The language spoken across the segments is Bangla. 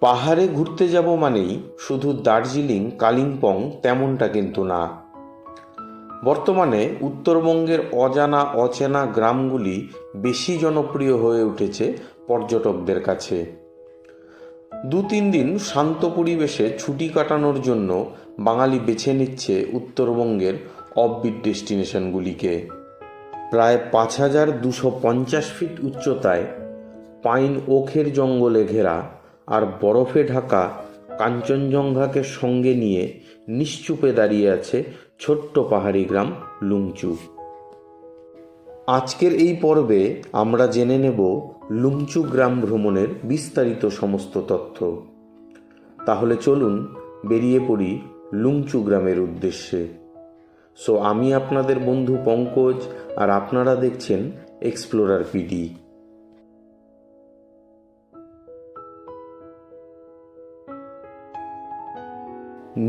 পাহাড়ে ঘুরতে যাব মানেই শুধু দার্জিলিং কালিম্পং তেমনটা কিন্তু না। বর্তমানে উত্তরবঙ্গের অজানা অচেনা গ্রামগুলি বেশি জনপ্রিয় হয়ে উঠেছে পর্যটকদের কাছে। 2-3 দিন শান্ত পরিবেশে ছুটি কাটানোর জন্য বাঙালি বেছে নিচ্ছে উত্তরবঙ্গের অফবিট ডেস্টিনেশনগুলিকে। প্রায় 5250 ফিট উচ্চতায় পাইন ওখের জঙ্গলে ঘেরা আর বরফে ঢাকা কাঞ্চনজঙ্ঘাকে সঙ্গে নিয়ে নিশ্চুপে দাঁড়িয়ে আছে ছোট্ট পাহাড়ি গ্রাম লুংচু। আজকের এই পর্বে আমরা জেনে নেব লুংচু গ্রাম ভ্রমণের বিস্তারিত সমস্ত তথ্য। তাহলে চলুন বেরিয়ে পড়ি লুংচু গ্রামের উদ্দেশ্যে। আমি আপনাদের বন্ধু পঙ্কজ, আর আপনারা দেখছেন এক্সপ্লোরার পিডি।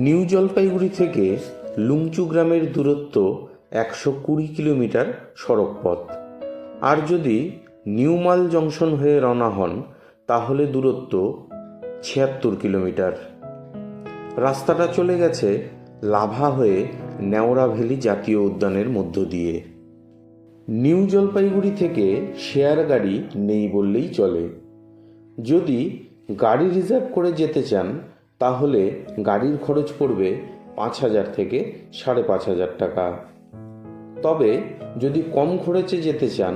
নিউ জলপাইগুড়ি থেকে লুংচু গ্রামের দূরত্ব 120 কিলোমিটার সড়ক পথ, আর যদি নিউ মাল জংশন হয়ে রওনা হন তাহলে দূরত্ব 76 কিলোমিটার। রাস্তাটা চলে গেছে লাভা হয়ে নেওড়া ভ্যালি জাতীয় উদ্যানের মধ্য দিয়ে। নিউ জলপাইগুড়ি থেকে শেয়ার গাড়ি নেই বললেই চলে। যদি গাড়ি রিজার্ভ করে যেতে চান তাহলে গাড়ির খরচ পড়বে 5000 থেকে 5500 টাকা। তবে যদি কম খরচে যেতে চান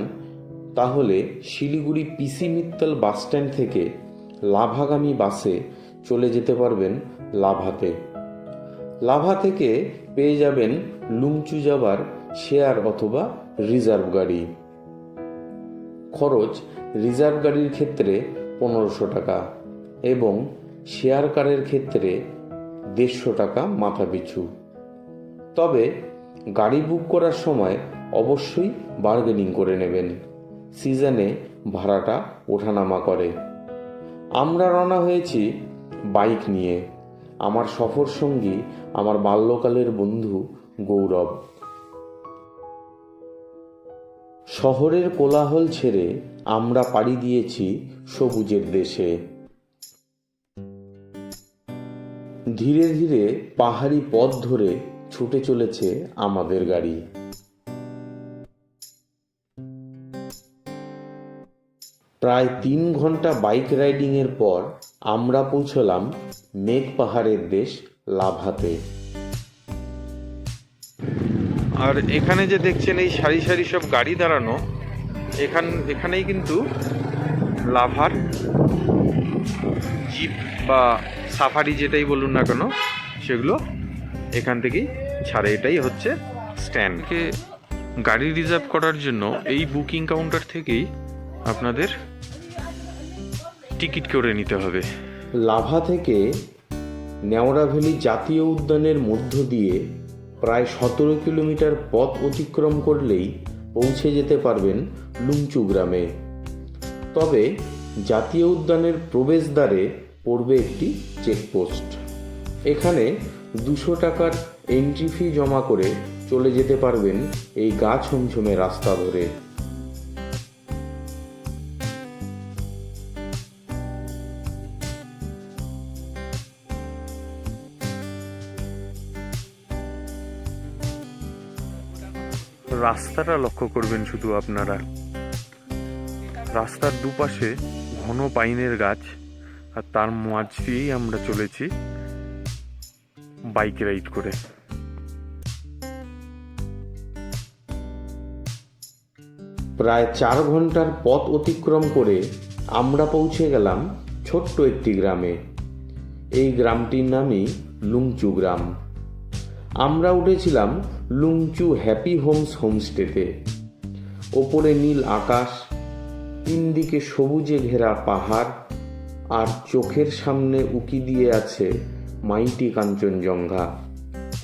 তাহলে শিলিগুড়ি পিসি মিত্তল বাস স্ট্যান্ড থেকে লাভাগামী বাসে চলে যেতে পারবেন লাভাতে। লাভা থেকে পেয়ে যাবেন লুংচু যাবার শেয়ার অথবা রিজার্ভ গাড়ি। খরচ রিজার্ভ গাড়ির ক্ষেত্রে 1500 টাকা এবং শেয়ার কারের ক্ষেত্রে 150 টাকা মাথা পিছু। তবে গাড়ি বুক করার সময় অবশ্যই বার্গেনিং করে নেবেন, সিজনে ভাড়াটা ওঠানামা করে। আমরা রওনা হয়েছি বাইক নিয়ে। আমার সফর সঙ্গী আমার বাল্যকালের বন্ধু গৌরব। শহরের কোলাহল ছেড়ে আমরা পাড়ি দিয়েছি সবুজের দেশে। ধীরে ধীরে পাহাড়ি পথ ধরে ছুটে চলেছে আমাদের গাড়ি। প্রায় 3 ঘন্টা বাইক রাইডিংয়ের পর আমরা পৌঁছলাম মেঘ পাহাড়ের দেশ লাভাতে। আর এখানে যে দেখছেন এই সারি সারি সব গাড়ি দাঁড়ানো, এখানেই কিন্তু লাভার জিপ বা সাফারি যেটাই বলুন না কেন সেগুলো এখান থেকেই ছাড়ে। এটাই হচ্ছে স্ট্যান্ডকে গাড়ি রিজার্ভ করার জন্য এই বুকিং কাউন্টার থেকেই আপনাদের টিকিট করে নিতে হবে। লাভা থেকে নেওড়া ভ্যালি জাতীয় উদ্যানের মধ্য দিয়ে প্রায় 17 কিলোমিটার পথ অতিক্রম করলেই পৌঁছে যেতে পারবেন লুংচু গ্রামে। তবে জাতীয় উদ্যানের প্রবেশদ্বারে পড়বে একটি চেকপোস্ট। এখানে 200 টাকার এন্ট্রি ফি জমা করে চলে যেতে পারবেন এই গা ছমছমে রাস্তা ধরে। রাস্তাটা লক্ষ্য করবেন শুধু আপনারা। রাস্তার দুপাশে ঘন পাইনের গাছ, আর তার মাঝ দিয়েই আমরা চলেছি বাইক রাইড করে। প্রায় 4 ঘন্টার পথ অতিক্রম করে আমরা পৌঁছে গেলাম ছোট্ট একটি গ্রামে। এই গ্রামটির নামই লুংচু গ্রাম। আমরা উঠেছিলাম লুংচু হ্যাপি হোমস হোমস্টেতে। ওপরে নীল আকাশ, 3 দিকে সবুজে ঘেরা পাহাড়, আর চোখের সামনে উকি দিয়ে আছে মাইটি কাঞ্চনজঙ্ঘা।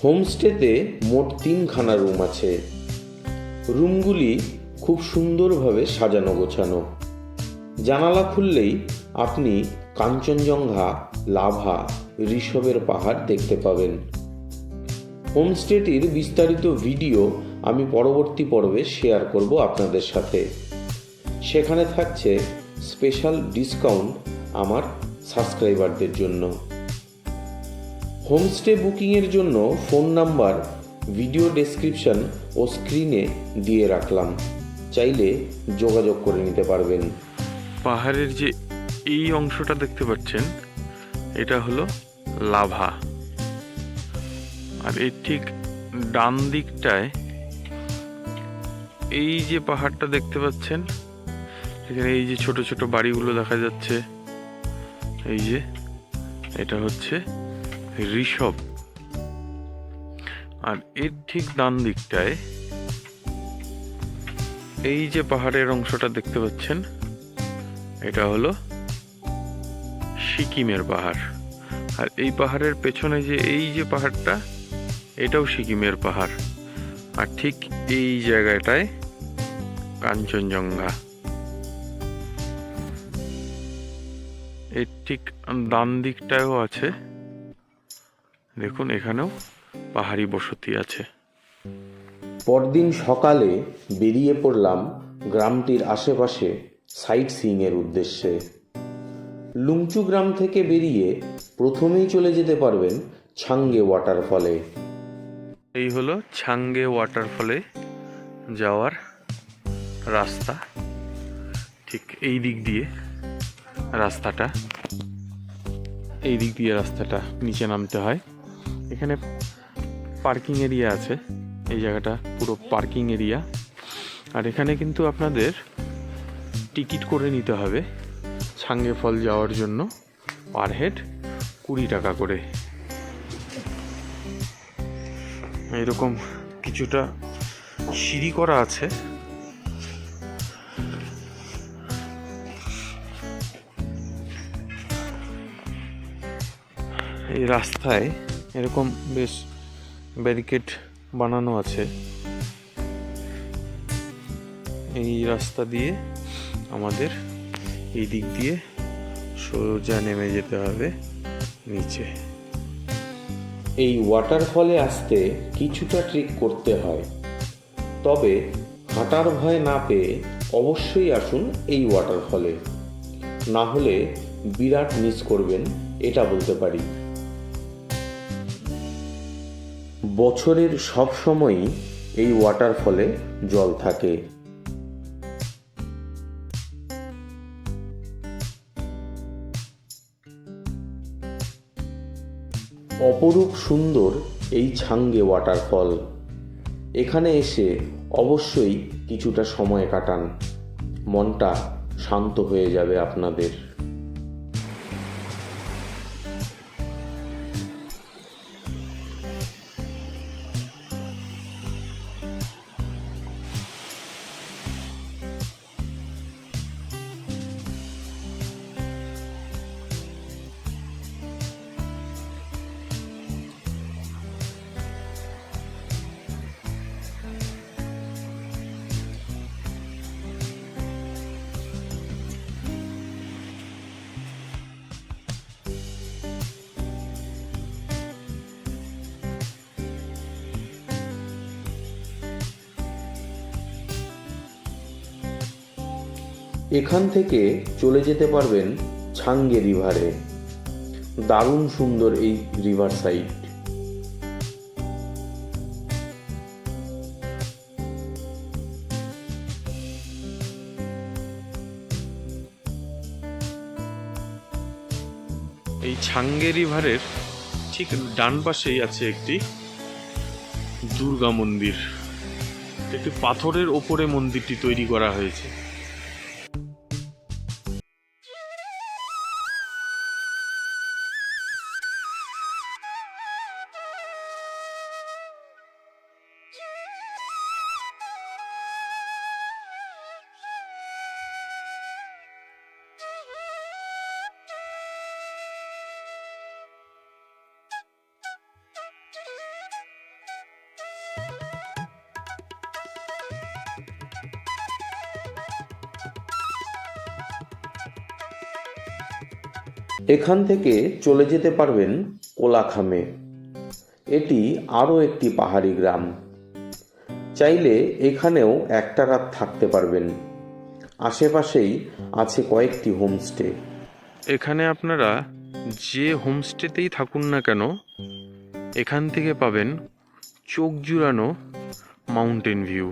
হোমস্টেতে মোট 3খানা রুম আছে। রুমগুলি খুব সুন্দরভাবে সাজানো গোছানো। জানালা খুললেই আপনি কাঞ্চনজঙ্ঘা, লাভা, ঋষভের পাহাড় দেখতে পাবেন। হোমস্টেটির বিস্তারিত ভিডিও আমি পরবর্তী পর্বে শেয়ার করব আপনাদের সাথে। সেখানে থাকছে স্পেশাল ডিসকাউন্ট আমার সাবস্ক্রাইবারদের জন্য। হোমস্টে বুকিংয়ের জন্য ফোন নাম্বার ভিডিও ডেসক্রিপশন ও স্ক্রিনে দিয়ে রাখলাম, চাইলে যোগাযোগ করে নিতে পারবেন। পাহাড়ের যে এই অংশটা দেখতে পাচ্ছেন, এটা হলো লাভা। আর এর ঠিক ডান দিকটায় এই যে পাহাড়টা দেখতে পাচ্ছেন, এখানে এই যে ছোট ছোট বাড়িগুলো দেখা যাচ্ছে, এই যে এটা হচ্ছে ঋষভ। আর এর ঠিক ডান দিকটায় এই যে পাহাড়ের অংশটা দেখতে পাচ্ছেন, এটা হলো সিকিমের পাহাড়। আর এই পাহাড়ের পেছনে যে এই যে পাহাড়টা, এটাও সিকিমের পাহাড়। আর ঠিক এই জায়গাটায় কাঞ্চনজঙ্ঘা। এর ঠিক ডান দিকটাও আছে, দেখুন এখানেও পাহাড়ি বসতি আছে। পরদিন সকালে বেরিয়ে পড়লাম গ্রামটির আশেপাশে সাইট সিইংয়ের উদ্দেশ্যে। লুংচু গ্রাম থেকে বেরিয়ে প্রথমেই চলে যেতে পারবেন ছাঙ্গে ওয়াটারফলে। এই হলো ছাঙ্গে ওয়াটারফলে যাওয়ার রাস্তা। ঠিক এই দিক দিয়ে রাস্তাটা, নিচে নামতে হয়। এখানে পার্কিং এরিয়া আছে, এই জায়গাটা পুরো পার্কিং এরিয়া। আর এখানে কিন্তু আপনাদের টিকিট করে নিতে হবে ছাঙ্গে ফল যাওয়ার জন্য, পার হেড 20 টাকা করে। এরকম কিছুটা সিঁড়ি করা আছে। এই রাস্তায় এরকম বেশ ব্যারিকেড বানানো আছে। এই রাস্তা দিয়ে আমাদের এই দিক দিয়ে সোজা নেমে যেতে হবে নিচে। এই ওয়াটারফলে আসতে কিছুটা ট্রেক করতে হয়, তবে হাঁটার ভয় না পেয়ে অবশ্যই আসুন এই ওয়াটারফলে, না হলে বিরাট মিস করবেন, এটা বলতে পারি। বছরের সব সময়ই এই ওয়াটারফলে জল থাকে। অপরূপ সুন্দর এই ছাঙ্গে ওয়াটারফল। এখানে এসে অবশ্যই কিছুটা সময় কাটান, মনটা শান্ত হয়ে যাবে আপনাদের। এখান থেকে চলে যেতে পারবেন ছাঙ্গে রিভারে। দারুণ সুন্দর এই রিভার সাইড। এই ছাঙ্গে রিভারের ঠিক ডান পাশেই আছে একটি দুর্গা মন্দির। একটি পাথরের ওপরে মন্দিরটি তৈরি করা হয়েছে। এখান থেকে চলে যেতে পারবেন কোলাখামে। এটি আরও একটি পাহাড়ি গ্রাম। চাইলে এখানেও একটা রাত থাকতে পারবেন। আশেপাশেই আছে কয়েকটি হোমস্টে। এখানে আপনারা যে হোমস্টেতেই থাকুন না কেন, এখান থেকে পাবেন চোখ জুড়ানো মাউন্টেন ভিউ।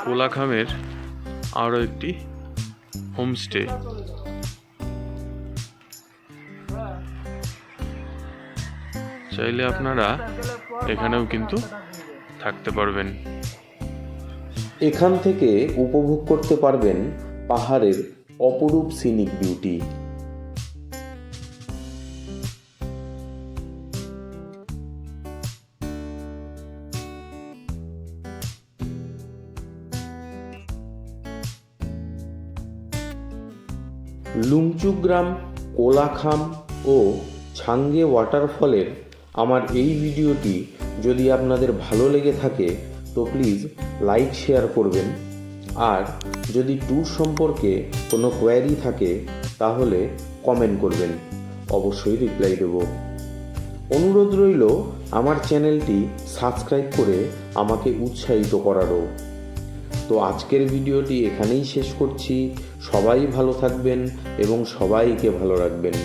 কোলাখামের আরও একটি হোমস্টে। চাইলে আপনারা এখানেও কিন্তু থাকতে পারবেন। এখান থেকে উপভোগ করতে পারবেন পাহাড়ের অপরূপ সিনিক বিউটি। লুংচুক গ্রাম, কোলাখাম ও ছাঙ্গে ওয়াটারফলের আমার এই ভিডিওটি যদি আপনাদের ভালো লেগে থাকে তো প্লিজ লাইক শেয়ার করবেন। আর যদি ট্যুর সম্পর্কে কোনো কোয়ারি থাকে তাহলে কমেন্ট করবেন, অবশ্যই রিপ্লাই দেব। অনুরোধ রইল আমার চ্যানেলটি সাবস্ক্রাইব করে আমাকে উৎসাহিত করারও। তো আজকের ভিডিওটি এখানেই শেষ করছি। সবাই ভালো থাকবেন এবং সবাইকে ভালো রাখবেন।